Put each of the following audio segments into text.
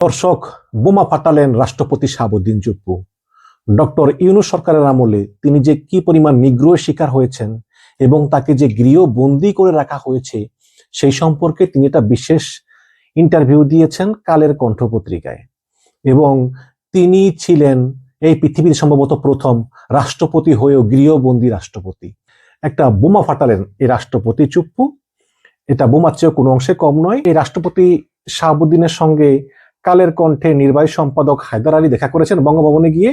দর্শক, বোমা ফাটালেন রাষ্ট্রপতি শাহাবুদ্দিন চুপ্পু। ডক্টর ইউনূস সরকারের আমলে তিনি যে কি পরিমাণ নিগ্রহের শিকার হয়েছেন এবং তাকে যে গৃহবন্দী করে রাখা হয়েছে সেই সম্পর্কে তিনি একটা বিশেষ ইন্টারভিউ দিয়েছেন কালের কণ্ঠ পত্রিকায়। এবং তিনি ছিলেন এই পৃথিবীর সম্ভবত প্রথম রাষ্ট্রপতি হয়েও গৃহবন্দী রাষ্ট্রপতি। একটা বোমা ফাটালেন এই রাষ্ট্রপতি চুপ্পু। এটা বোমার চেয়েও কোনো অংশে কম নয়। এই রাষ্ট্রপতি শাহাবুদ্দিনের সঙ্গে কালের কণ্ঠে নির্বাহী সম্পাদক হায়দার আলী দেখা করেছেন বঙ্গভবনে গিয়ে,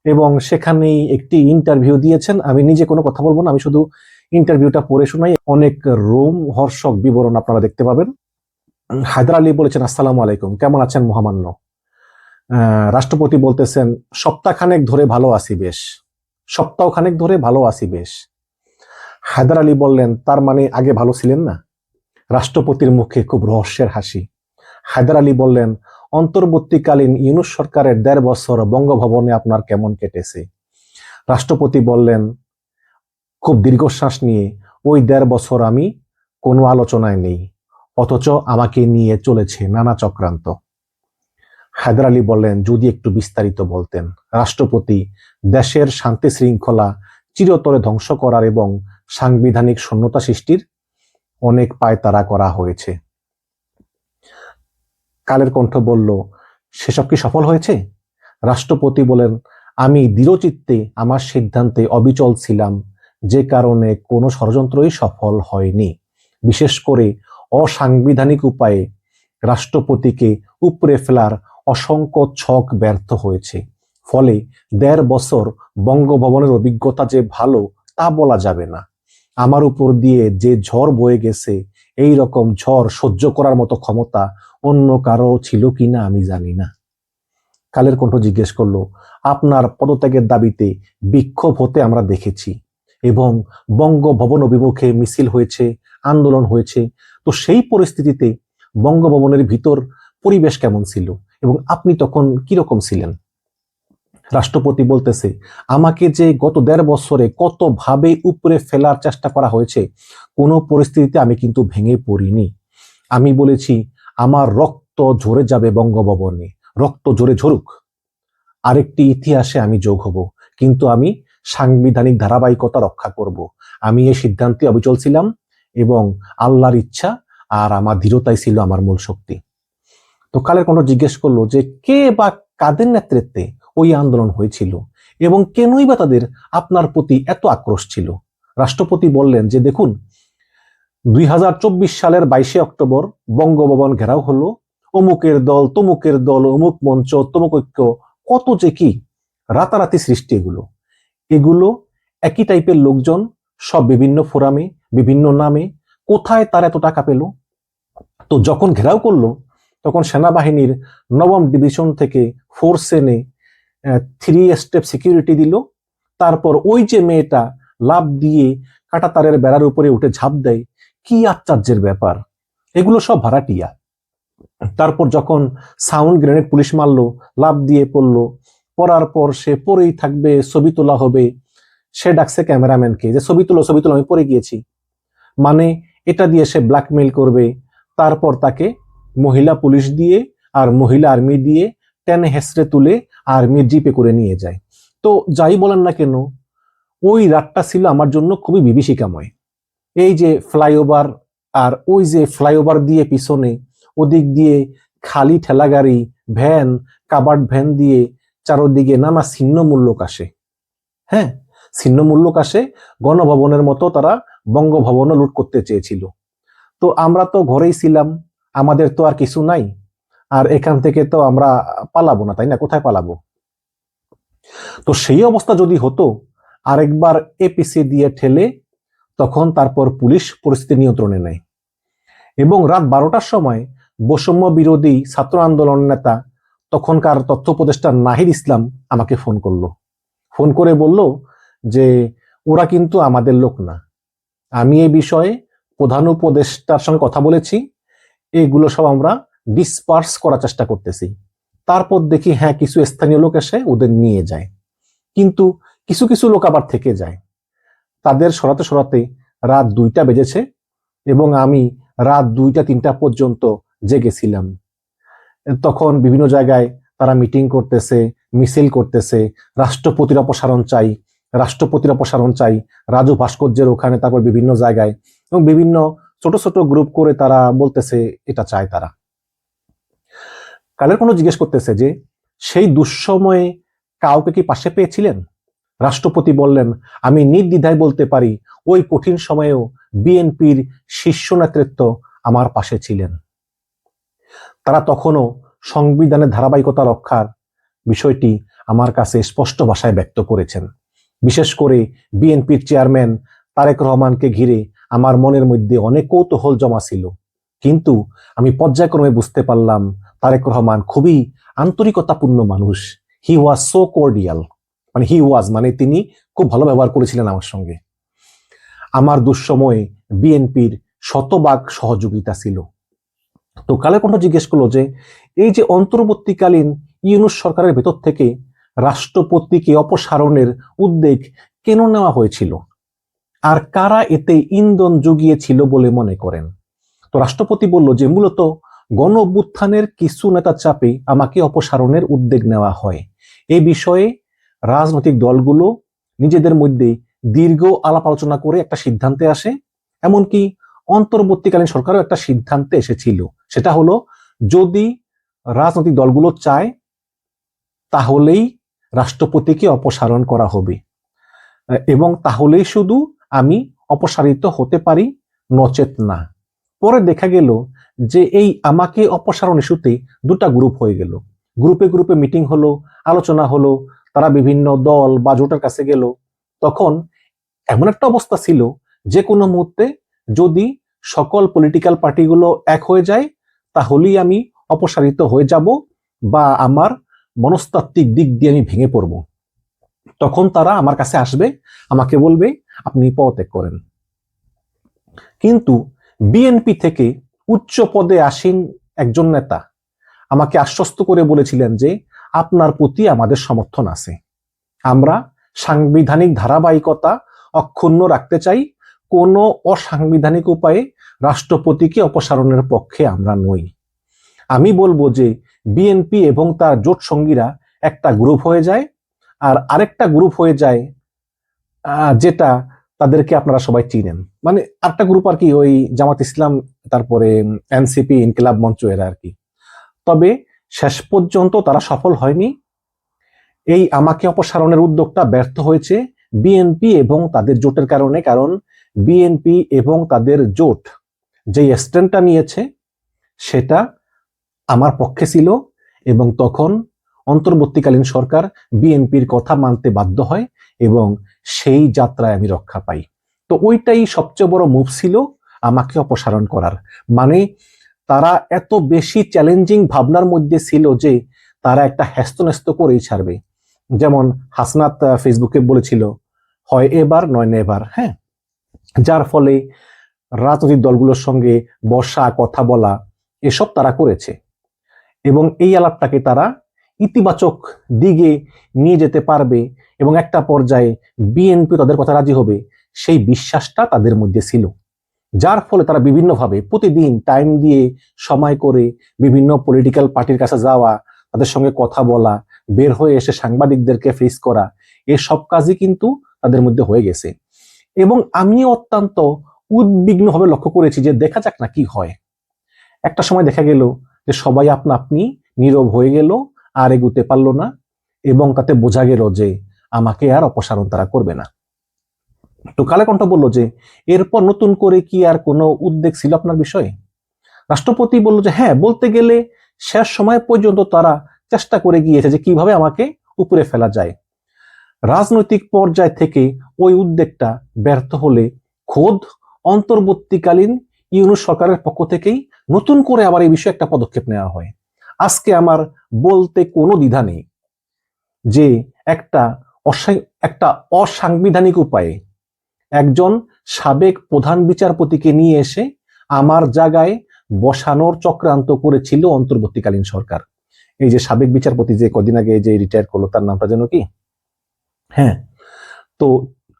এবং সেখানেই একটি ইন্টারভিউ দিয়েছেন। আমি নিজে কোনো কথা বলবো না, আমি শুধু ইন্টারভিউটা পড়ে শোনাই। অনেক রোমহর্ষক বিবরণ আপনারা দেখতে পাবেন। হায়দার আলী বলেছেন, আসসালামু আলাইকুম, কেমন আছেন মহামান্য? রাষ্ট্রপতি বলতেছেন, সপ্তাহখানেক ধরে ভালো আছি বেশ। সপ্তাহখানেক ধরে ভালো আছি বেশ। হায়দার আলী বললেন, তার মানে আগে ভালো ছিলেন না? রাষ্ট্রপতির মুখে খুব রহস্যের হাসি। হায়দার আলী বললেন, অন্তর্বর্তীকালীন ইউনূস সরকারের ১.৫ বছর বঙ্গভবনে আপনার কেমন কেটেছে? রাষ্ট্রপতি বললেন খুব দীর্ঘশ্বাস নিয়ে, ওই ১.৫ বছর আমি কোনো আলোচনায় নেই, অথচ আমাকে নিয়ে চলেছে নানা চক্রান্ত। হায়দার আলী বললেন, যদি একটু বিস্তারিত বলতেন। রাষ্ট্রপতি, দেশের শান্তি শৃঙ্খলা চিরতরে ধ্বংস করার এবং সাংবিধানিক শূন্যতা সৃষ্টির অনেক পায়তারা করা হয়েছে। কালের কণ্ঠ বলল, সেসব কি সফল হয়েছে? রাষ্ট্রপতি বলেন, আমি দৃঢ়চিত্তে আমার সিদ্ধান্তে অবিচল ছিলাম, যে কারণে কোনো ষড়যন্ত্রই সফল হয়নি। বিশেষ করে অসাংবিধানিক উপায়ে রাষ্ট্রপতিকে উপড়ে ফেলার অসংখ্য ছক ব্যর্থ হয়েছে। ফলে ১.৫ বছর বঙ্গভবনের অভিজ্ঞতা যে ভালো তা বলা যাবে না। আমার উপর দিয়ে যে ঝড় বয়ে গেছে, এই রকম ঝড় সহ্য করার মতো ক্ষমতা অন্য কারো ছিল কিনা আমি জানি না। কালের কণ্ঠ জিজ্ঞেস করলো, আপনার পদত্যাগের দাবিতে বিক্ষোভ হতে আমরা দেখেছি এবং বঙ্গভবন অভিমুখে মিছিল হয়েছে, আন্দোলন হয়েছে। তো সেই পরিস্থিতিতে বঙ্গভবনের ভিতর পরিবেশ কেমন ছিল এবং আপনি তখন কিরকম ছিলেন? রাষ্ট্রপতি বলতেছে, আমাকে যে গত ১.৫ বছরে কতভাবে উপরে ফেলার চেষ্টা করা হয়েছে, কোনো পরিস্থিতিতে আমি কিন্তু ভেঙে পড়িনি। আমি বলেছি, আমার রক্ত ঝরে যাবে বঙ্গভবনে, রক্ত ঝরে ঝরুক, আরেকটি ইতিহাসে আমি যোগ হব, কিন্তু আমি সাংবিধানিক ধারাবাহিকতা রক্ষা করব। আমি এই সিদ্ধান্তে অবিচল ছিলাম এবং আল্লাহর ইচ্ছা আর আমার দৃঢ়তাই ছিল আমার মূল শক্তি। তো কালের কণ্ঠ জিজ্ঞেস করলো যে কে বা কাদের নেতৃত্বে ওই আন্দোলন হয়েছিল এবং কেনই বা তাদের আপনার প্রতি এত আক্রোশ ছিল? রাষ্ট্রপতি বললেন যে দেখুন, ২০২৪ সালের ২২শে অক্টোবর বঙ্গভবন ঘেরাও হলো, অমুকের দল তমুকের দল, অমুক মঞ্চ তমুক ঐক্য, কত যে কি রাতারাতি সৃষ্টি। এগুলো একই টাইপের লোকজন, সব বিভিন্ন ফোরামে বিভিন্ন নামে। কোথায় তার এত টাকা পেল? তো যখন ঘেরাও করলো তখন সেনাবাহিনীর ৯ম ডিভিশন থেকে ফোর্স এনে 3 স্টেপ সিকিউরিটি দিল। তারপর ওই যে মেয়েটা লাফ দিয়ে কাঁটাতারের বেড়ার উপরে উঠে ঝাঁপ দেয়, কি আশ্চর্যের ব্যাপার! এগুলো সব ভাড়াটিয়া। তারপর যখন সাউন্ড গ্রেনেড পুলিশ মারলো, লাফ দিয়ে পড়লো, পড়ার পর সে পরেই থাকবে, ছবি তোলা হবে, সে ডাকছে ক্যামেরাম্যানকে যে ছবি তুলো, আমি পড়ে গিয়েছি। মানে এটা দিয়ে সে ব্ল্যাকমেইল করবে। তারপর তাকে মহিলা পুলিশ দিয়ে আর মহিলা আর্মি দিয়ে টেনে হেসড়ে তুলে আর্মির জিপে করে নিয়ে যায়। তো যাই বলেন না কেন, ওই রাতটা ছিল আমার জন্য খুবই বিভীষিকাময়। এই যে ফ্লাইওভার, আর ওই যে ফ্লাইওভার দিয়ে পিছনে ওদিক দিয়ে খালি ঠেলাগাড়ি, ভ্যান, কাবার্ড ভ্যান দিয়ে চারদিকে নানা ছিন্নমূল্যক আসে। হ্যাঁ, ছিন্নমূল্যক আসে। গণভবনের মতো তারা বঙ্গভবনও লুট করতে চেয়েছিল। তো আমরা তো ঘরেই ছিলাম, আমাদের তো আর কিছু নাই, আর এখান থেকে তো আমরা পালাবো না, তাই না? কোথায় পালাবো? তো সেই অবস্থা যদি হতো, আরেকবার এপিসি দিয়ে ঠেলে তখন তারপর পুলিশ পরিস্থিতি নিয়ন্ত্রণে নেয়। এবং রাত ১২টার সময় বৈষম্য বিরোধী ছাত্র আন্দোলন নেতা, তখনকার তথ্য উপদেষ্টা নাহিদ ইসলাম আমাকে ফোন করলো। ফোন করে বলল যে ওরা কিন্তু আমাদের লোক না। আমি এই বিষয়ে প্রধান উপদেষ্টার সঙ্গে কথা বলেছি, এগুলো সব আমরা ডিসপার্স করার চেষ্টা করতেছি। তারপর দেখি হ্যাঁ, কিছু স্থানীয় লোক এসে ওদের নিয়ে যায়, কিন্তু কিছু কিছু লোক আবার থেকে যায়। তাদের সরাতে সরাতে রাত ২টা বেজেছে এবং আমি রাত ২টা ৩টা পর্যন্ত জেগেছিলাম। তখন বিভিন্ন জায়গায় তারা মিটিং করতেছে, মিছিল করতেছে, রাষ্ট্রপতির অপসারণ চাই, রাষ্ট্রপতির অপসারণ চাই, রাজু ভাস্কর্যের ওখানে, তারপর বিভিন্ন জায়গায় এবং বিভিন্ন ছোট ছোট গ্রুপ করে তারা বলতেছে এটা চায় তারা। কালের কোনো জিজ্ঞেস করতেছে যে সেই দুঃসময়ে কাউকে কি পাশে পেয়েছিলেন? রাষ্ট্রপতি বললেন, আমি নির্দ্বিধায় বলতে পারি ওই কঠিন সময়েও বিএনপির শীর্ষ নেতৃত্ব আমার পাশে ছিলেন। তারা তখনও সংবিধানের ধারাবাহিকতা রক্ষার বিষয়টি আমার কাছে স্পষ্ট ভাষায় ব্যক্ত করেছেন। বিশেষ করে বিএনপির চেয়ারম্যান তারেক রহমানকে ঘিরে আমার মনের মধ্যে অনেক কৌতূহল জমা ছিল, কিন্তু আমি পর্যায়ক্রমে বুঝতে পারলাম তারেক রহমান খুবই আন্তরিকতাপূর্ণ মানুষ। হি ওয়াজ সো কর্ডিয়াল, মানে তিনি খুব ভালো ব্যবহার করেছিলেন আমার সঙ্গে। আমার দুঃসময়ে বিএনপির শতভাগ সহযোগিতা ছিল। তো কালের কণ্ঠ জিজ্ঞেস করলো যে এই যে অন্তর্বর্তীকালীন ইউনূস সরকারের ভেতর থেকে রাষ্ট্রপতিকে অপসারণের উদ্যোগ কেন নেওয়া হয়েছিল, আর কারা এতে ইন্ধন জুগিয়েছিল বলে মনে করেন? তো রাষ্ট্রপতি বলল যে মূলত গণ অভ্যুত্থানের কিছু নেতার চাপে আমাকে অপসারণের উদ্যোগ নেওয়া হয়। এই বিষয়ে রাজনৈতিক দলগুলো নিজেদের মধ্যে দীর্ঘ আলাপ আলোচনা করে একটা সিদ্ধান্তে আসে। এমনকি অন্তর্বর্তীকালীন সরকারও একটা সিদ্ধান্তে এসেছিল, সেটা হলো যদি রাজনৈতিক দলগুলো চায় তাহলেই রাষ্ট্রপতিকে অপসারণ করা হবে এবং তাহলেই শুধু আমি অপসারিত হতে পারি, নচেত না। পরে দেখা গেল যে এই আমাকে অপসারণ ইস্যুতে দুটা গ্রুপ হয়ে গেল, গ্রুপে গ্রুপে মিটিং হলো, আলোচনা হলো, তারা বিভিন্ন দল বা জোটের কাছে গেল। তখন এমন একটা অবস্থা ছিল যে কোনো মুহূর্তে যদি সকল পলিটিক্যাল পার্টিগুলো এক হয়ে যায় তাহলেই আমি অপসারিত হয়ে যাব বা আমার মনস্তাত্ত্বিক দিক দিয়ে আমি ভেঙে পড়ব। তখন তারা আমার কাছে আসবে, আমাকে বলবে আপনি পদত্যাগ করেন। কিন্তু বিএনপি থেকে উচ্চ পদে আসীন একজন নেতা আমাকে আশ্বস্ত করে বলেছিলেন যে আপনার প্রতি আমাদের সমর্থন আছে, আমরা সাংবিধানিক ধারাবাহিকতা অক্ষুণ্ণ রাখতে চাই, কোনো অসাংবিধানিক উপায়ে রাষ্ট্রপতিকে অপসারণের পক্ষে আমরা নই। আমি বলবো যে বিএনপি এবং তার জোট সঙ্গীরা একটা গ্রুপ হয়ে যায়, আর আরেকটা গ্রুপ হয়ে যায় যেটা তাদেরকে আপনারা সবাই চিনেন, মানে আরেকটা গ্রুপ আর কি ওই জামাত ইসলাম, তারপরে এনসিপি, ইনকিলাব মঞ্চ, এরা আর কি। তবে শেষ পর্যন্ত তারা সফল হয়নি। এই আমাকে অপসারণের উদ্যোগটা ব্যর্থ হয়েছে বিএনপি এবং তাদের জোটের কারণে, কারণ বিএনপি এবং তাদের জোট যে স্ট্যান্ডটা নিয়েছে সেটা আমার পক্ষে ছিল এবং তখন অন্তর্বর্তীকালীন সরকার বিএনপির কথা মানতে বাধ্য হয় এবং সেই যাত্রায় আমি রক্ষা পাই। তো ওইটাই সবচেয়ে বড় মুভ ছিল আমাকে অপসারণ করার। মানে তারা এত বেশি চ্যালেঞ্জিং ভাবনার মধ্যে ছিল যে তারা একটা হ্যাস্তন্যস্ত করেই ছাড়বে। যেমন হাসনাত ফেসবুকে বলেছিল, হয় এবার নয় নেভার। হ্যাঁ, যার ফলে রাজনৈতিক দলগুলোর সঙ্গে বসা, কথা বলা, এসব তারা করেছে এবং এই আলাপটাকে তারা ইতিবাচক দিকে নিয়ে যেতে পারবে এবং একটা পর্যায়ে বিএনপি তাদের কথা রাজি হবে, সেই বিশ্বাসটা তাদের মধ্যে ছিল। যার ফলে তারা বিভিন্নভাবে প্রতিদিন টাইম দিয়ে সময় করে বিভিন্ন পলিটিক্যাল পার্টির কাছে যাওয়া, তাদের সঙ্গে কথা বলা, বের হয়ে এসে সাংবাদিকদেরকে ফেস করা, এসব কাজই কিন্তু তাদের মধ্যে হয়ে গেছে। এবং আমি অত্যন্ত উদ্বিগ্নভাবে লক্ষ্য করেছি যে দেখা যাক না কি হয়। একটা সময় দেখা গেল যে সবাই আপনা আপনি নীরব হয়ে গেল, আর এগুতে পারলো না এবং তাতে বোঝা গেল যে আমাকে আর অপসারণ তারা করবে না। তো কালেকণ্ঠ বলল যে এরপর নতুন করে কি আর কোনো উদ্যোগ ছিল আপনার বিষয়ে? রাষ্ট্রপতি বলল যে হ্যাঁ, বলতে গেলে শেষ সময় পর্যন্ত তারা চেষ্টা করে গিয়েছে যে কিভাবে আমাকে উপরে ফেলা যায়। রাজনৈতিক পর্যায় থেকে ওই উদ্যোগটা ব্যর্থ হলে খোদ অন্তর্বর্তীকালীন ইউনূস সরকারের পক্ষ থেকেই নতুন করে আবার এই বিষয়ে একটা পদক্ষেপ নেওয়া হয়। আজকে আমার বলতে কোনো দ্বিধা নেই যে একটা অসাংবিধানিক উপায়ে একজন সাবেক প্রধান বিচারপতিকে নিয়ে এসে আমার জায়গায় বসানোর চক্রান্ত করেছিল অন্তর্বর্তীকালীন সরকার। এই যে সাবেক বিচারপতি যে কদিন আগে যে রিটায়ার করলো, তার নামটা যেন কি? হ্যাঁ, তো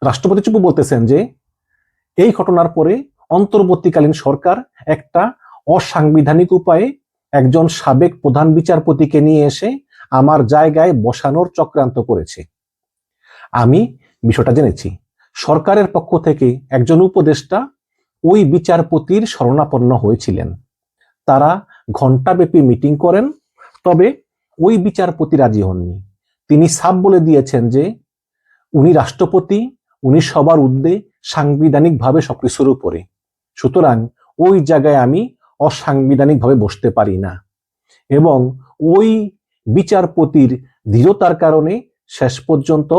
রাষ্ট্রপতি চুপু বলতেছেন যে এই ঘটনার পরে অন্তর্বর্তীকালীন সরকার একটা অসাংবিধানিক উপায়ে একজন সাবেক প্রধান বিচারপতিকে নিয়ে এসে আমার জায়গায় বসানোর চক্রান্ত করেছে। আমি বিষয়টা জেনেছি। সরকারের পক্ষ থেকে একজন উপদেষ্টা ওই বিচারপতির শরণাপন্ন হয়েছিলেন। তারা ঘণ্টাব্যাপী মিটিং করেন, তবে ওই বিচারপতি রাজি হননি। তিনি সাফ বলে দিয়েছেন যে উনি রাষ্ট্রপতি, উনি সবার ঊর্ধ্বে, সাংবিধানিকভাবে সবকিছুর উপরে। সুতরাং ওই জায়গায় আমি অসাংবিধানিকভাবে বসতে পারি না। এবং ওই বিচারপতির দৃঢ়তার কারণে শেষ পর্যন্ত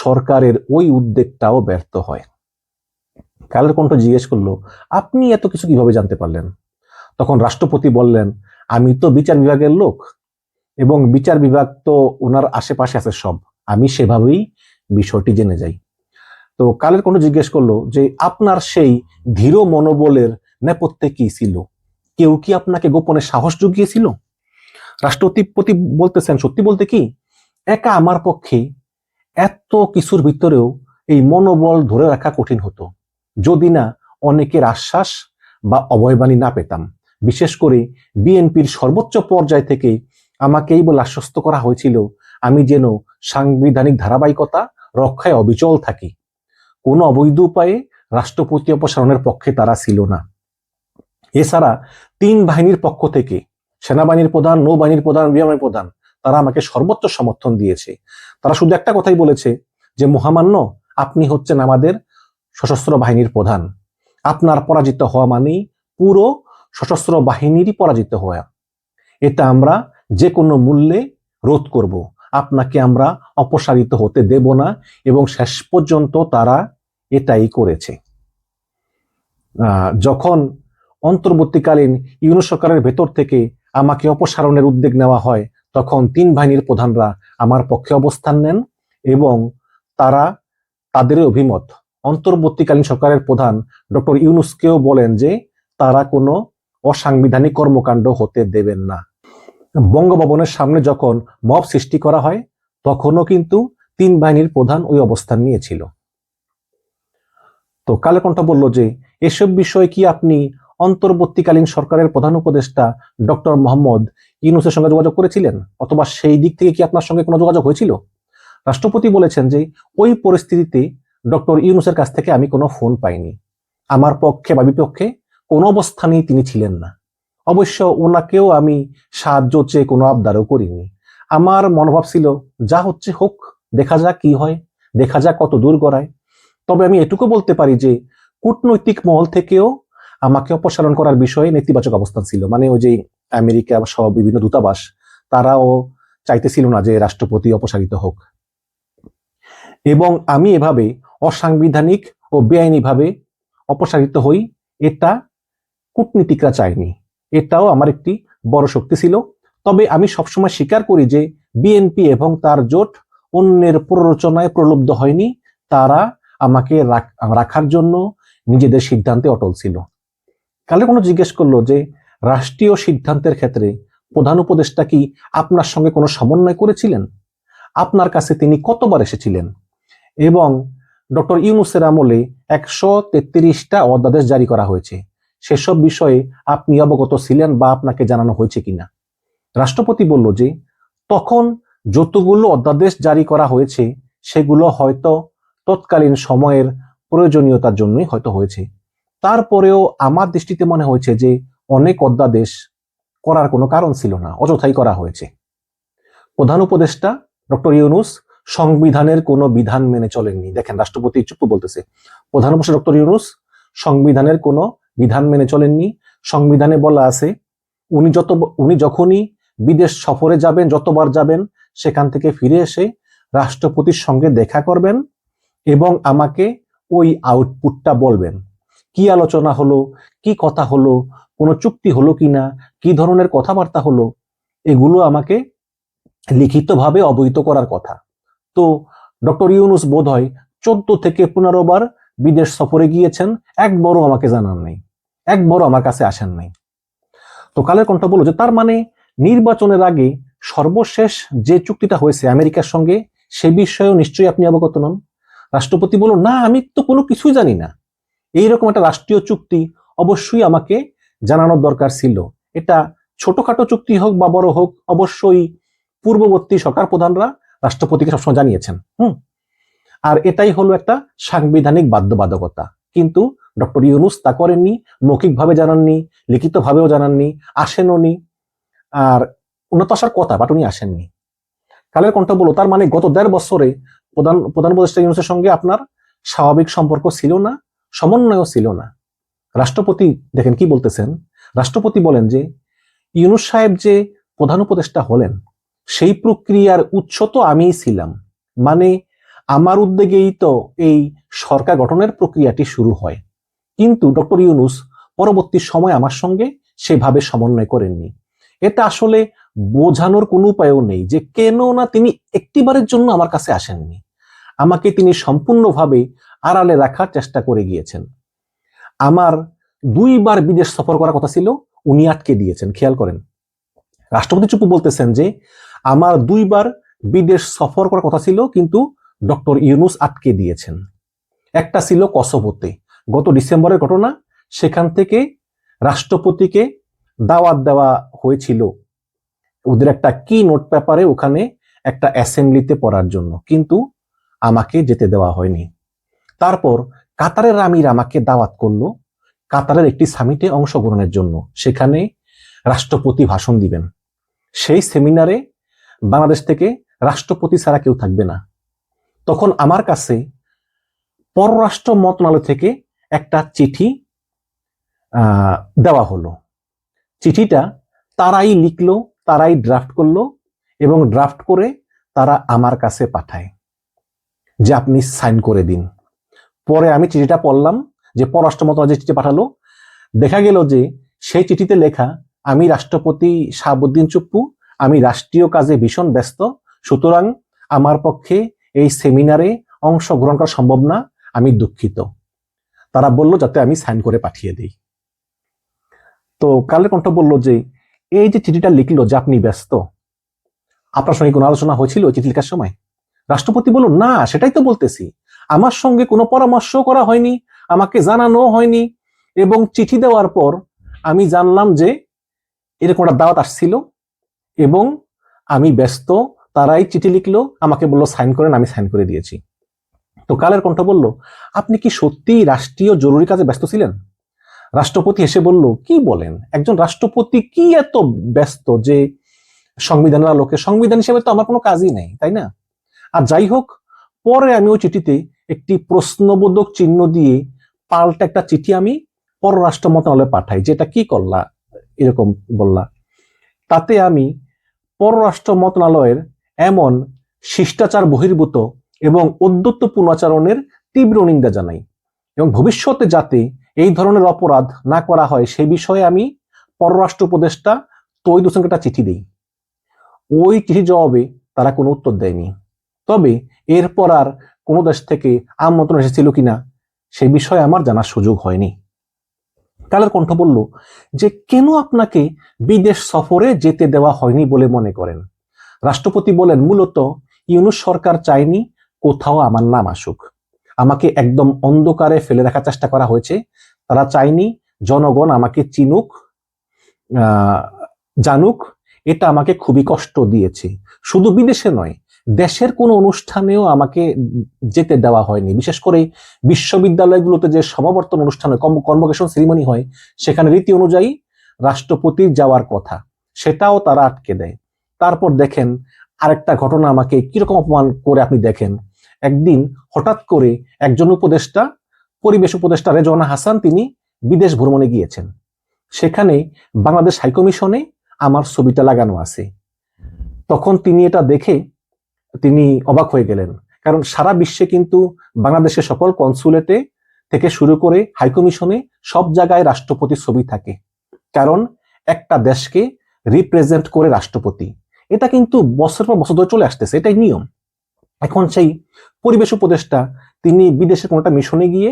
সরকারের ওই উদ্যোগটাও ব্যর্থ হয়। কালের কণ্ঠ জিজ্ঞেস করলো, আপনি এত কিছু কিভাবে জানতে পারলেন? তখন রাষ্ট্রপতি বললেন, আমি তো বিচার বিভাগের লোক, এবং বিচার বিভাগ তো ওনার আশেপাশে আছে সব, আমি সেভাবেই বিষয়টি জেনে যাই। তো কালের কণ্ঠ জিজ্ঞেস করলো যে আপনার সেই ধীর মনোবলের নেপথ্যে কি ছিল? কেউ কি আপনাকে গোপনে সাহস জুগিয়েছিল? রাষ্ট্রপতি বলতেছেন, সত্যি বলতে কি, একা আমার পক্ষে এত কিছুর ভিতরেও এই মনোবল ধরে রাখা কঠিন হতো যদি না অনেকের আশ্বাস বা অভয়বাণী না পেতাম। বিশেষ করে বিএনপির সর্বোচ্চ পর্যায় থেকে আমাকে এই বলে আশ্বস্ত করা হয়েছিল আমি যেন সাংবিধানিক ধারাবাহিকতা রক্ষায় অবিচল থাকি। কোনো অবৈধ উপায়ে রাষ্ট্রপতি অপসারণের পক্ষে তারা ছিল না। এছাড়া 3 বাহিনীর পক্ষ থেকে, সেনাবাহিনীর প্রধান, নৌবাহিনীর প্রধান, বিমানবাহিনীর প্রধান, তারা আমাকে সর্বোচ্চ সমর্থন দিয়েছে। তারা শুধু একটা কথাই বলেছে যে মহামান্য, আপনি হচ্ছেন আমাদের সশস্ত্র বাহিনীর প্রধান, আপনার পরাজিত হওয়া মানেই পুরো সশস্ত্র বাহিনীরই পরাজিত হওয়া। এটা আমরা যে কোনো মূল্যে রোধ করব, আপনাকে আমরা অপসারিত হতে দেব না, এবং শেষ পর্যন্ত তারা এটাই করেছে। যখন অন্তর্বর্তীকালীন ইউনূস সরকারের ভেতর থেকে আমাকে অপসারণের উদ্যোগ নেওয়া হয়, তখন 3 বাহিনীর প্রধানরা আমার পক্ষে অবস্থান নেন, এবং তারা তাদের অভিমত অন্তর্বর্তীকালীন সরকারের প্রধান ডক্টর ইউনূসকেও বলেন যে তারা কোনো অসাংবিধানিক কর্মকাণ্ড হতে দেবেন না। বঙ্গভবনের সামনে যখন মব সৃষ্টি করা হয়, তখনও কিন্তু 3 বাহিনীর প্রধান ওই অবস্থান নিয়েছিল। তো কালের কণ্ঠ বলল যে এসব বিষয়ে কি আপনি অন্তর্বর্তীকালীন সরকারের প্রধান উপদেষ্টা ডক্টর মোহাম্মদ ইউনূসের সঙ্গে যোগাযোগ করেছিলেন, অথবা সেই দিক থেকে কি আপনার সঙ্গে কোনো যোগাযোগ হয়েছিল? রাষ্ট্রপতি বলেছেন যে ওই পরিস্থিতিতে ডক্টর ইউনূসের কাছ থেকে আমি কোনো ফোন পাইনি। আমার পক্ষে বা বিপক্ষে কোনো অবস্থানেই তিনি ছিলেন না। অবশ্য ওনাকেও আমি সাহায্য চেয়ে কোনো আবদারও করিনি। আমার মনোভাব ছিল যা হচ্ছে হোক, দেখা যাক কি হয়, দেখা যাক কত দূর গড়ায়। তবে আমি এটুকু বলতে পারি যে কূটনৈতিক মহল থেকেও আমাকে অপসারণ করার বিষয়ে নেতিবাচক অবস্থান ছিল। মানে ওই যে আমেরিকা সহ বিভিন্ন দূতাবাস, তারাও চাইতেছিল না যে রাষ্ট্রপতি অপসারিত হোক। এবং আমি এভাবে অসাংবিধানিক ও বেআইনিভাবে অপসারিত হই, এটা কূটনীতিকরা চায়নি। এটাও আমার একটি বড় শক্তি ছিল। তবে আমি সবসময় স্বীকার করি যে বিএনপি এবং তার জোট অন্যের প্ররোচনায় প্রলুব্ধ হয়নি, তারা আমাকে রাখার জন্য নিজেদের সিদ্ধান্তে অটল ছিল। কালের কোনো জিজ্ঞেস করলো যে রাষ্ট্রীয় সিদ্ধান্তের ক্ষেত্রে প্রধান উপদেষ্টা কি আপনার সঙ্গে কোনো সমন্বয় করেছিলেন? আপনার কাছে তিনি কতবার এসেছিলেন? এবং ডক্টর ইউনূসের আমলে 133টা অধ্যাদেশ জারি করা হয়েছে, সেসব বিষয়ে আপনি অবগত ছিলেন বা আপনাকে জানানো হয়েছে কিনা? রাষ্ট্রপতি বলল যে তখন যতগুলো অধ্যাদেশ জারি করা হয়েছে সেগুলো হয়তো তৎকালীন সময়ের প্রয়োজনীয়তার জন্যই হয়তো হয়েছে। তারপরেও আমার দৃষ্টিতে মনে হয়েছে যে অনেক অধ্যাদেশ করার কোনো কারণ ছিল না, অযথাই করা হয়েছে। প্রধান উপদেষ্টা ডক্টর ইউনূস সংবিধানের কোনো বিধান মেনে চলেননি। দেখেন, রাষ্ট্রপতি চুপ বলতেছে। প্রধান উপদেষ্টা ডক্টর ইউনূস সংবিধানের কোনো বিধান মেনে চলেননি। সংবিধানে বলা আছে উনি যখনই বিদেশ সফরে যাবেন, যতবার যাবেন, সেখান থেকে ফিরে এসে রাষ্ট্রপতির সঙ্গে দেখা করবেন এবং আমাকে ওই আউটপুটটা বলবেন। কি আলোচনা হলো, কি কথা হলো, কোনো চুক্তি হলো কিনা, কি ধরনের কথাবার্তা হলো, এগুলো আমাকে লিখিতভাবে অবহিত করার কথা। তো ডক্টর ইউনূস বোধ হয় 14 থেকে 15 বার বিদেশ সফরে গিয়েছেন, একবারও আমাকে জানান নাই, একবারও আমার কাছে আসেন নাই। তো কালের কণ্ঠ বলল যে তার মানে নির্বাচনের আগে সর্বশেষ যে চুক্তিটা হয়েছে আমেরিকার সঙ্গে, সে বিষয়েও নিশ্চয়ই আপনি অবগত নন। রাষ্ট্রপতি বলল, না, আমি তো কোনো কিছুই জানি না। এইরকম একটা রাষ্ট্রীয় চুক্তি অবশ্যই আমাকে জানানোর দরকার ছিল, এটা ছোটখাটো চুক্তি হোক বা বড় হোক, অবশ্যই পূর্ববর্তী সরকার প্রধানরা রাষ্ট্রপতিকে সবসময় জানিয়েছেন। আর এটাই হলো একটা সাংবিধানিক বাধ্যবাধকতা। কিন্তু ডক্টর ইউনূস তা করেননি, মৌখিকভাবে জানাননি, লিখিতভাবেও জানাননি, আসেনও নি। আর উন্নত আসার কথা, বাট উনি আসেননি। কালের কণ্ঠ বলল, তার মানে গত ১.৫ বছরে প্রধান উপদেষ্টা ইউনূসের সঙ্গে আপনার স্বাভাবিক সম্পর্ক ছিল না, সমন্বয়ও ছিল না। রাষ্ট্রপতি দেখেন কি বলতেছেন। রাষ্ট্রপতি বলেন যে ইউনূস সাহেব যে প্রধান উপদেষ্টা হলেন, সেই প্রক্রিয়ার উৎস তো আমিই ছিলাম। মানে আমার উদ্যোগেই তো এই সরকার গঠনের প্রক্রিয়াটি শুরু হয়। কিন্তু ডক্টর ইউনূস পরবর্তী সময় আমার সঙ্গে সেভাবে সমন্বয় করেননি। এটা আসলে বোঝানোর কোনো উপায়ও নেই যে কেন না তিনি একটিবারের জন্য আমার কাছে আসেননি। আমাকে তিনি সম্পূর্ণভাবে আড়ালে রাখার চেষ্টা করে গিয়েছেন। আমার ২ বার বিদেশ সফর করার কথা ছিল, উনি আটকে দিয়েছেন। খেয়াল করেন, রাষ্ট্রপতি চুপু বলতেছেন যে আমার ২ বার বিদেশ সফর করার কথা ছিল, কিন্তু ডক্টর ইউনূস আটকে দিয়েছেন। একটা ছিল কসোভোতে, গত ডিসেম্বরের ঘটনা। সেখান থেকে রাষ্ট্রপতিকে দাওয়াত দেওয়া হয়েছিল ওদের একটা কি নোট পেপারে, ওখানে একটা অ্যাসেম্বলিতে পড়ার জন্য, কিন্তু আমাকে যেতে দেওয়া হয়নি। তারপর কাতারের আমির আমাকে দাওয়াত করলো কাতারের একটি সামিটে অংশগ্রহণের জন্য। সেখানে রাষ্ট্রপতি ভাষণ দিবেন। সেই সেমিনারে বাংলাদেশ থেকে রাষ্ট্রপতি ছাড়া কেউ থাকবে না। তখন আমার কাছে পররাষ্ট্র মন্ত্রণালয় থেকে একটা চিঠি দেওয়া হলো। চিঠিটা তারাই লিখলো, তারাই ড্রাফট করলো, এবং ড্রাফট করে তারা আমার কাছে পাঠায় যে আপনি সাইন করে দিন। পরে আমি চিঠিটা পড়লাম, যে পররাষ্ট্র মন্ত্রণালয় যে চিঠি পাঠালো, দেখা গেল যে সেই চিঠিতে লেখা, আমি রাষ্ট্রপতি শাহাবুদ্দিন চুপ্পু, আমি রাষ্ট্রীয় কাজে ভীষণ ব্যস্ত, সুতরাং আমার পক্ষে এই সেমিনারে অংশগ্রহণ করা সম্ভব না, আমি দুঃখিত। তারা বলল যাতে আমি সাইন করে পাঠিয়ে দিই। তো কালের কণ্ঠ বলল যে এই যে চিঠিটা লিখলো যে আপনি ব্যস্ত, আপনার সঙ্গে কোনো আলোচনা হয়েছিল চিঠি লেখার সময়? রাষ্ট্রপতি বলল, না, সেটাই তো বলতেছি, আমার সঙ্গে কোনো পরামর্শ করা হয়নি, আমাকে জানানো হয়নি। এবং চিঠি দেওয়ার পর আমি জানলাম যে এরকম একটা দাওয়াত আসছিল এবং আমি ব্যস্ত। তারাই চিঠি লিখলো, আমাকে বললো সাইন করেন, আমি সাইন করে দিয়েছি। তো কালের কণ্ঠ বলল, আপনি কি সত্যিই রাষ্ট্রীয় জরুরি কাজে ব্যস্ত ছিলেন? রাষ্ট্রপতি এসে বলল, কি বলেন, একজন রাষ্ট্রপতি কি এত ব্যস্ত যে সংবিধানের আলোকে? সংবিধান হিসেবে তো আমার কোনো কাজই নেই, তাই না? আর যাই হোক, পরে আমি ওই চিঠিতে একটি প্রশ্নবোধক চিহ্ন দিয়ে পাল্টা একটা চিঠি আমি পররাষ্ট্র মন্ত্রণালয়ে পাঠাই, যেটা কি করলা এরকম বললা। তাতে আমি পররাষ্ট্র মন্ত্রণালয়ের এমন শিষ্টাচার বহির্ভূত এবং ঔদ্ধত্যপূর্ণ আচরণের তীব্র নিন্দা জানাই, এবং ভবিষ্যতে যাতে এই ধরনের অপরাধ না করা হয় সে বিষয়ে আমি পররাষ্ট্র উপদেষ্টা তৌহিদ হোসেনকে একটা চিঠি দিই। ওই চিঠি জবাবে তারা কোনো উত্তর দেয়নি। তবে এরপর আর কোনো দেশ থেকে আমন্ত্রণ এসেছিল কিনা সে বিষয়ে আমার জানার সুযোগ হয়নি। কালের কণ্ঠ বলল যে কেন আপনাকে বিদেশ সফরে যেতে দেওয়া হয়নি বলে মনে করেন? রাষ্ট্রপতি বলেন, মূলত ইউনূস সরকার চায়নি কোথাও আমার নাম আসুক, আমাকে একদম অন্ধকারে ফেলে রাখার চেষ্টা করা হয়েছে। তারা চায়নি জনগণ আমাকে চিনুক, জানুক। এটা আমাকে খুবই কষ্ট দিয়েছে। শুধু বিদেশে নয়, দেশের কোনো অনুষ্ঠানেও আমাকে যেতে দেওয়া হয়নি। বিশেষ করে বিশ্ববিদ্যালয়গুলোতে যে সমাবর্তন অনুষ্ঠান হয়, কনভোকেশন সেরিমনি হয়, সেখানে রীতি অনুযায়ী রাষ্ট্রপতির যাওয়ার কথা, সেটাও তারা আটকে দেয়। তারপর দেখেন আরেকটা ঘটনা, আমাকে কিরকম অপমান করে আপনি দেখেন। একদিন হঠাৎ করে একজন উপদেষ্টা, পরিবেশ উপদেষ্টা রেজওয়ানা হাসান, তিনি বিদেশ ভ্রমণে গিয়েছেন। সেখানে বাংলাদেশ হাইকমিশনে আমার ছবিটা লাগানো আছে। তখন তিনি এটা দেখে তিনি অবাক হয়ে গেলেন, কারণ সারা বিশ্বে কিন্তু বাংলাদেশের সকল কনসুলেটে থেকে শুরু করে হাইকমিশনে সব জায়গায় রাষ্ট্রপতির ছবি থাকে, কারণ একটা দেশকে রিপ্রেজেন্ট করে রাষ্ট্রপতি। এটা কিন্তু বছর পর বছর ধরে চলে আসতেছে, এটাই নিয়ম। এখন সেই পরিবেশ উপদেষ্টা তিনি বিদেশে কোনটা মিশনে গিয়ে,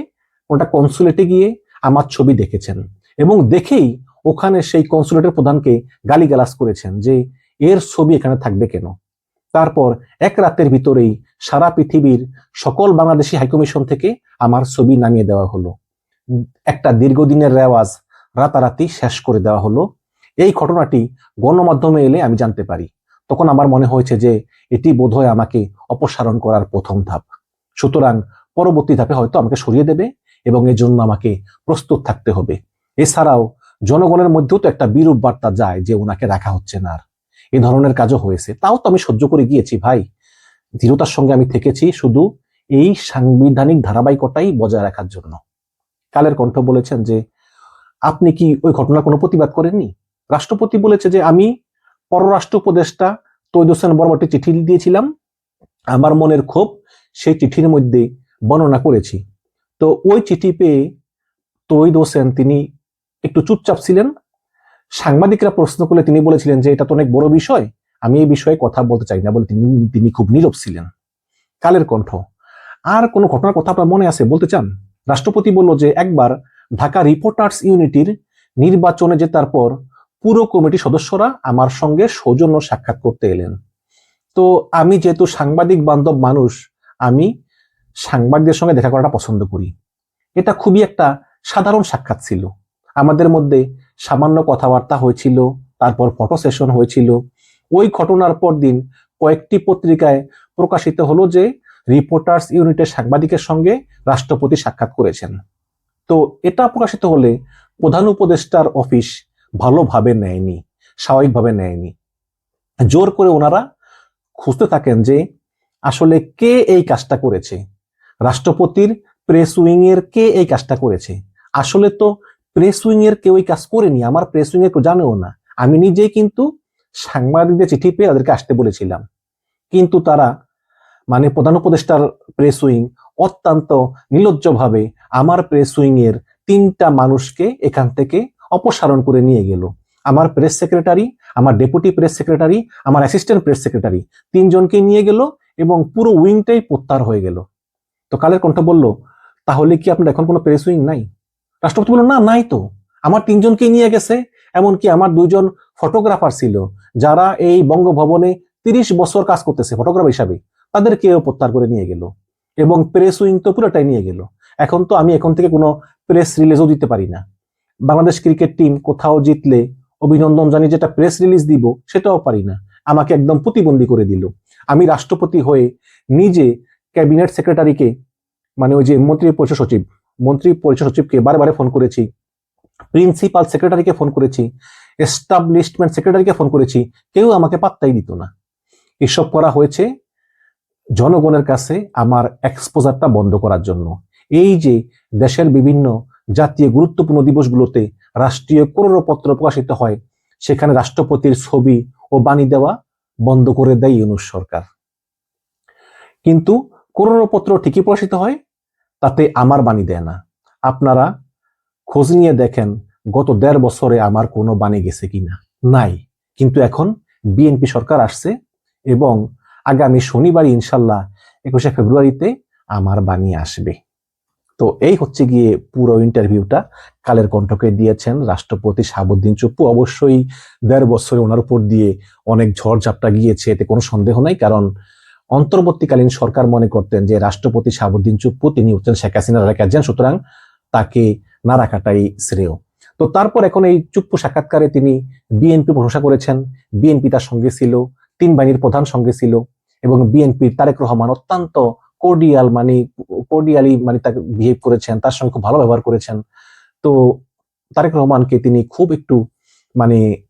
কোনটা কনসুলেটে গিয়ে আমার ছবি দেখেছেন, এবং দেখেই ওখানে সেই কনসুলেটের প্রধানকে গালিগালাজ করেছেন যে এর ছবি এখানে থাকবে কেন। তারপর এক রাতের ভিতরেই সারা পৃথিবীর সকল বাংলাদেশি হাইকমিশন থেকে আমার ছবি নামিয়ে দেওয়া হলো। একটা দীর্ঘদিনের রেওয়াজ রাতারাতি শেষ করে দেওয়া হলো। এই ঘটনাটি গণমাধ্যমে এলে আমি জানতে পারি। তখন আমার মনে হয়েছে যে এটি বোধহয় আমাকে অপসারণ করার প্রথম ধাপ। সুতরাং পরবর্তী ধাপে হয়তো আমাকে সরিয়ে দেবে এবং এর জন্য আমাকে প্রস্তুত থাকতে হবে। এছাড়াও জনগণের মধ্যেও তো একটা বিরূপ বার্তা যায় যে ওনাকে রাখা হচ্ছে না। আর এই ধরনের কাজও হয়েছে, তাও তো আমি সহ্য করে গিয়েছি ভাই। দৃঢ়তার সঙ্গে আমি থেকেছি শুধু এই সাংবিধানিক ধারাবাহিকতাই বজায় রাখার জন্য। কালের কণ্ঠ বলেছেন যে আপনি কি ওই ঘটনার কোনো প্রতিবাদ করেননি? রাষ্ট্রপতি বলেছে যে আমি পররাষ্ট্র উপদেষ্টা তৈয়দ হোসেন বরাবরটি চিঠি দিয়েছিলাম, আমার মনের ক্ষোভ সেই চিঠির মধ্যে বর্ণনা করেছি। তো ওই চিঠি পেয়ে তৈয়দ হোসেন তিনি একটু চুপচাপ ছিলেন। সাংবাদিকরা প্রশ্ন করলে তিনি বলেছিলেন যে এটা তো অনেক বড় বিষয়, আমি এই বিষয়ে কথা বলতে চাই না বলে তিনি খুব নীরব ছিলেন। কালের কণ্ঠ। আর কোনো ঘটনার কথা আপনার মনে আছে, বলতে চান? রাষ্ট্রপতি বলল যে একবার ঢাকা রিপোর্টার্স ইউনিটির নির্বাচনে জেতার পর পুরো কমিটির সদস্যরা আমার সঙ্গে সৌজন্য সাক্ষাৎ করতে এলেন। তো আমি যেহেতু সাংবাদিক বান্ধব মানুষ, আমি সাংবাদিকদের সঙ্গে দেখা করাটা পছন্দ করি। এটা খুবই একটা সাধারণ সাক্ষাৎ ছিল। আমাদের মধ্যে সামান্য কথাবার্তা হয়েছিল, তারপর ফটো সেশন হয়েছিল। ওই ঘটনার পর দিন কয়েকটি পত্রিকায় প্রকাশিত হলো যে রিপোর্টার্স ইউনিটের সাংবাদিকের সঙ্গে রাষ্ট্রপতি সাক্ষাৎ করেছেন। তো এটা প্রকাশিত হলে প্রধান উপদেষ্টার অফিস ভালোভাবে নেয়নি, স্বাভাবিকভাবে নেয়নি। জোর করে ওনারা খুঁজতে থাকেন যে আসলে কে এই কাজটা করেছে, রাষ্ট্রপতির প্রেস উইং এর কে এই কাজটা করেছে। আসলে তো প্রেস উইং এর কেউ এই কাজ করেনি, আমার প্রেস উইং এর কেউ জানেও না। আমি নিজেই কিন্তু সাংবাদিকদের চিঠি পেয়ে তাদেরকে আসতে বলেছিলাম, কিন্তু তারা মানে প্রধান উপদেষ্টার প্রেস উইং অত্যন্ত নির্লজ্জভাবে আমার প্রেস উইং এর 3টা মানুষকে এখান থেকে অপসারণ করে নিয়ে গেল। আমার প্রেস সেক্রেটারি, আমার ডেপুটি প্রেস সেক্রেটারি, আমার অ্যাসিস্ট্যান্ট প্রেস সেক্রেটারি, 3জনকে নিয়ে গেল এবং পুরো উইংটাই প্রত্যাহার হয়ে গেল। তো কালের কণ্ঠ বলল তাহলে কি আপনার এখন কোনো প্রেস উইং নাই? রাষ্ট্রপতি বলল না, নাই তো, আমার 3জনকে নিয়ে গেছে। এমনকি আমার 2জন ফটোগ্রাফার ছিল যারা এই বঙ্গভবনে 30 বছর কাজ করতেছে ফটোগ্রাফার হিসাবে, তাদেরকেও প্রত্যাহার করে নিয়ে গেল এবং প্রেস উইং তো পুরোটাই নিয়ে গেল। এখন তো আমি এখন থেকে কোনো প্রেস রিলিজও দিতে পারি না। বাংলাদেশ ক্রিকেট টিম কোথাও জিতলে অভিনন্দন জানিয়ে যেটা প্রেস রিলিজ দিব সেটাও পারি না, আমাকে একদম প্রতিবন্ধী করে দিল। আমি রাষ্ট্রপতি হয়ে নিজে ক্যাবিনেট সেক্রেটারিকে, মানে ওই যে মন্ত্রী পরিষদ সচিবকে বারে বারে ফোন করেছি, প্রিন্সিপাল সেক্রেটারিকে ফোন করেছি, এস্টাবলিশমেন্ট সেক্রেটারিকে ফোন করেছি, কেউ আমাকে পাত্তাই দিত না। এসব করা হয়েছে জনগণের কাছে আমার এক্সপোজারটা বন্ধ করার জন্য। এই যে দেশের বিভিন্ন জাতীয় গুরুত্বপূর্ণ দিবসগুলোতে রাষ্ট্রীয় করপত্র প্রকাশিত হয়, সেখানে রাষ্ট্রপতির ছবি ও বাণী দেওয়া বন্ধ করে দেয় ইউনূস সরকার। কিন্তু করপত্র ঠিকই প্রকাশিত হয়, তাতে আমার বাণী দেয় না। আপনারা খোঁজ নিয়ে দেখেন গত 1.5 বছরে আমার কোনো বাণী গেছে কিনা, নাই। কিন্তু এখন বিএনপি সরকার আসছে এবং আগামী শনিবার ইনশাল্লাহ 21শে ফেব্রুয়ারিতে আমার বাণী আসবে। তো এই হচ্ছে গিয়ে পুরো ইন্টারভিউটা কালের কণ্ঠকে দিয়েছেন রাষ্ট্রপতি শাহাবুদ্দিন চুপ্পু। অবশ্যই 1.5 বছরে ওনার উপর দিয়ে অনেক ঝড়ঝাপটা গিয়েছে, এতে কোনো সন্দেহ নাই। কারণ অন্তর্বর্তীকালীন সরকার মনে করতেন যে রাষ্ট্রপতি শাহাবুদ্দিন চুপ্পু তিনি হচ্ছেন শেখ হাসিনার আরেক এজেন্ট, সুতরাং তাকে না রাখাটাই শ্রেয়। তো তারপর এখন এই চুপ্পু সাক্ষাৎকারে তিনি বিএনপি প্রশংসা করেছেন, বিএনপি তার সঙ্গে ছিল, 3 বাহিনীর প্রধান সঙ্গে ছিল এবং বিএনপির তারেক রহমান অত্যন্ত কোর্ডিয়ালি তাকে বিহেভ করেছেন, তার সঙ্গে খুব ভালো ব্যবহার করেছেন। তো তারেক রহমানকে তিনি খুব একটু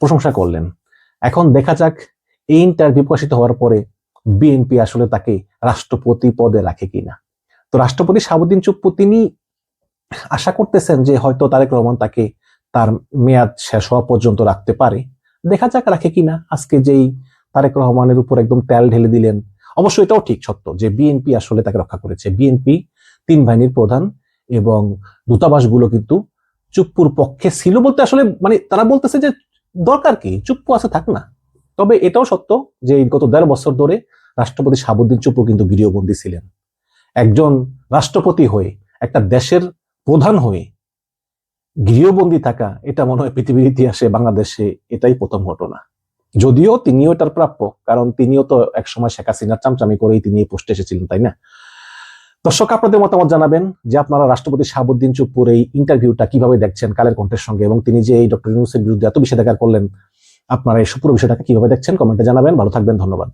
প্রশংসা করলেন। এখন দেখা যাক এই ইন্টারভিউ প্রকাশিত হওয়ার পরে বিএনপি আসলে তাকে রাষ্ট্রপতি পদে রাখে কিনা। তো রাষ্ট্রপতি শাহাবুদ্দিন চুপ্পু তিনি আশা করতেছেন যে হয়তো তারেক রহমান তাকে তার মেয়াদ শেষ হওয়া পর্যন্ত রাখতে পারে। দেখা যাক রাখে কিনা। আজকে যেই তারেক রহমানের উপর একদম তেল ঢেলে দিলেন, অবশ্য এটাও ঠিক সত্য যে বিএনপি আসলে তাকে রক্ষা করেছে। বিএনপি 3 বাহিনীর প্রধান এবং দূতাবাসগুলো কিন্তু চুপ্পুর পক্ষে ছিল বলতে আসলে তারা বলতেছে যে দরকার কি, চুপ্পু আছে থাক না। তবে এটাও সত্য যে গত 1.5 বছর ধরে রাষ্ট্রপতি শাহাবুদ্দিন চুপ্পু কিন্তু গৃহবন্দী ছিলেন। একজন রাষ্ট্রপতি হয়ে, একটা দেশের প্রধান হয়ে গৃহবন্দী থাকা, এটা মনে হয় পৃথিবীর ইতিহাসে বাংলাদেশে এটাই প্রথম ঘটনা। যদিও তিনিও এটার প্রাপ্য, কারণ তিনিও তো একসময় শেখ হাসিনার চামচামি করেই তিনি এই পোস্টে এসেছিলেন, তাই না? দর্শক, আপনাদের মতামত জানাবেন যে আপনারা রাষ্ট্রপতি শাহাবুদ্দিন চুপ্পুর এই ইন্টারভিউটা কিভাবে দেখছেন কালের কণ্ঠের সঙ্গে, এবং তিনি যে এই ডক্টর ইউনূসের বিরুদ্ধে এত বিষেধাগার করলেন, আপনারা এই পুরো বিষয়টাকে কিভাবে দেখছেন কমেন্টে জানাবেন। ভালো থাকবেন, ধন্যবাদ।